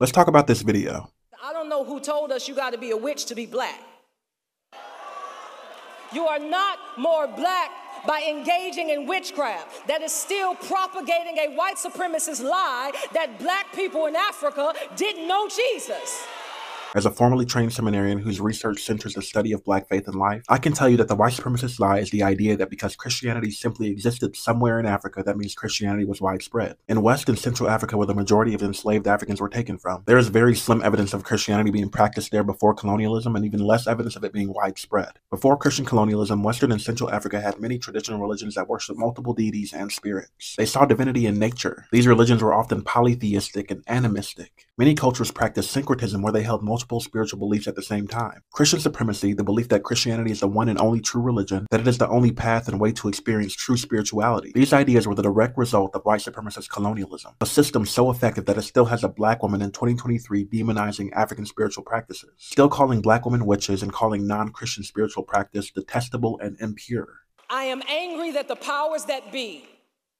Let's talk about this video. I don't know who told us you got to be a witch to be black. You are not more black by engaging in witchcraft. That is still propagating a white supremacist lie that black people in Africa didn't know Jesus. As a formerly trained seminarian whose research centers the study of black faith and life, I can tell you that the white supremacist lie is the idea that because Christianity simply existed somewhere in Africa, that means Christianity was widespread. In West and Central Africa, where the majority of enslaved Africans were taken from, there is very slim evidence of Christianity being practiced there before colonialism, and even less evidence of it being widespread. Before Christian colonialism, Western and Central Africa had many traditional religions that worshiped multiple deities and spirits. They saw divinity in nature. These religions were often polytheistic and animistic. Many cultures practiced syncretism, where they held multiple spiritual beliefs at the same time. Christian supremacy, the belief that Christianity is the one and only true religion, that it is the only path and way to experience true spirituality. These ideas were the direct result of white supremacist colonialism, a system so effective that it still has a black woman in 2023 demonizing African spiritual practices, still calling black women witches and calling non-Christian spiritual practice detestable and impure. I am angry that the powers that be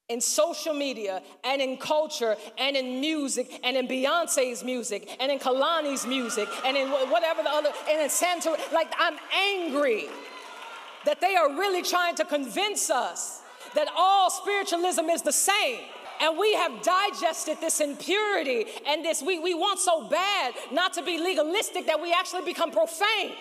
in social media and in culture and in music and in Beyonce's music and in Kalani's music and in whatever the other, and in Santa, like, I'm angry that they are really trying to convince us that all spiritualism is the same. And we have digested this impurity and this, we want so bad not to be legalistic that we actually become profane.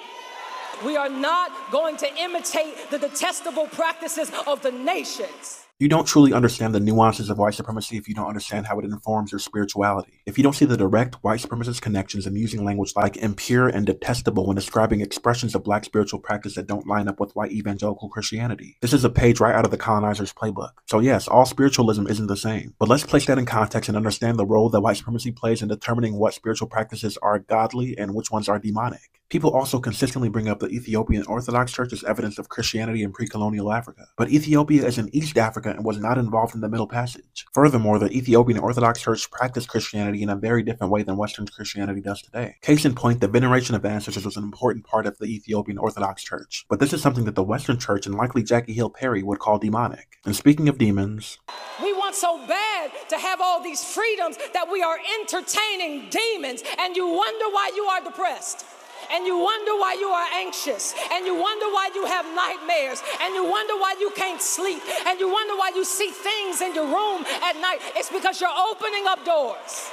We are not going to imitate the detestable practices of the nations. You don't truly understand the nuances of white supremacy if you don't understand how it informs your spirituality. If you don't see the direct white supremacist connections in using language like impure and detestable when describing expressions of black spiritual practice that don't line up with white evangelical Christianity. This is a page right out of the colonizer's playbook. So yes, all spiritualism isn't the same. But let's place that in context and understand the role that white supremacy plays in determining what spiritual practices are godly and which ones are demonic. People also consistently bring up the Ethiopian Orthodox Church as evidence of Christianity in pre-colonial Africa. But Ethiopia is in East Africa and was not involved in the Middle Passage. Furthermore, the Ethiopian Orthodox Church practiced Christianity in a very different way than Western Christianity does today. Case in point, the veneration of ancestors was an important part of the Ethiopian Orthodox Church. But this is something that the Western Church and likely Jackie Hill Perry would call demonic. And speaking of demons, we want so bad to have all these freedoms that we are entertaining demons, and you wonder why you are depressed. And you wonder why you are anxious, and you wonder why you have nightmares, and you wonder why you can't sleep, and you wonder why you see things in your room at night. It's because you're opening up doors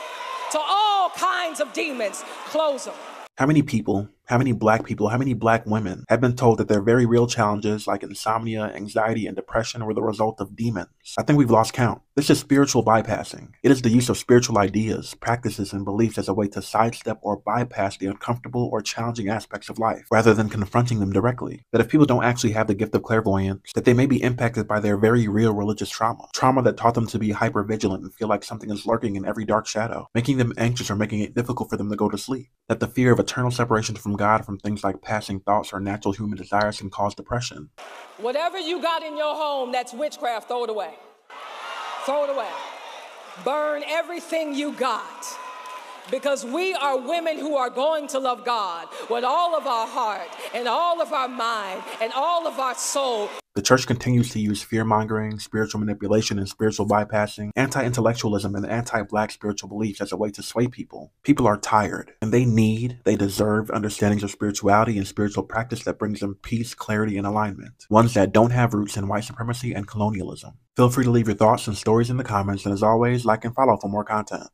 to all kinds of demons. Close them. How many people, how many black people, how many black women have been told that their very real challenges like insomnia, anxiety, and depression were the result of demons? I think we've lost count. This is spiritual bypassing. It is the use of spiritual ideas, practices, and beliefs as a way to sidestep or bypass the uncomfortable or challenging aspects of life, rather than confronting them directly. That if people don't actually have the gift of clairvoyance, that they may be impacted by their very real religious trauma. Trauma that taught them to be hypervigilant and feel like something is lurking in every dark shadow, making them anxious or making it difficult for them to go to sleep. That the fear of eternal separation from God from things like passing thoughts or natural human desires can cause depression. Whatever you got in your home that's witchcraft, throw it away. Throw it away. Burn everything you got. Because we are women who are going to love God with all of our heart and all of our mind and all of our soul. The church continues to use fear-mongering, spiritual manipulation, and spiritual bypassing, anti-intellectualism, and anti-black spiritual beliefs as a way to sway people. People are tired, and they deserve understandings of spirituality and spiritual practice that brings them peace, clarity, and alignment. Ones that don't have roots in white supremacy and colonialism. Feel free to leave your thoughts and stories in the comments, and as always, like and follow for more content.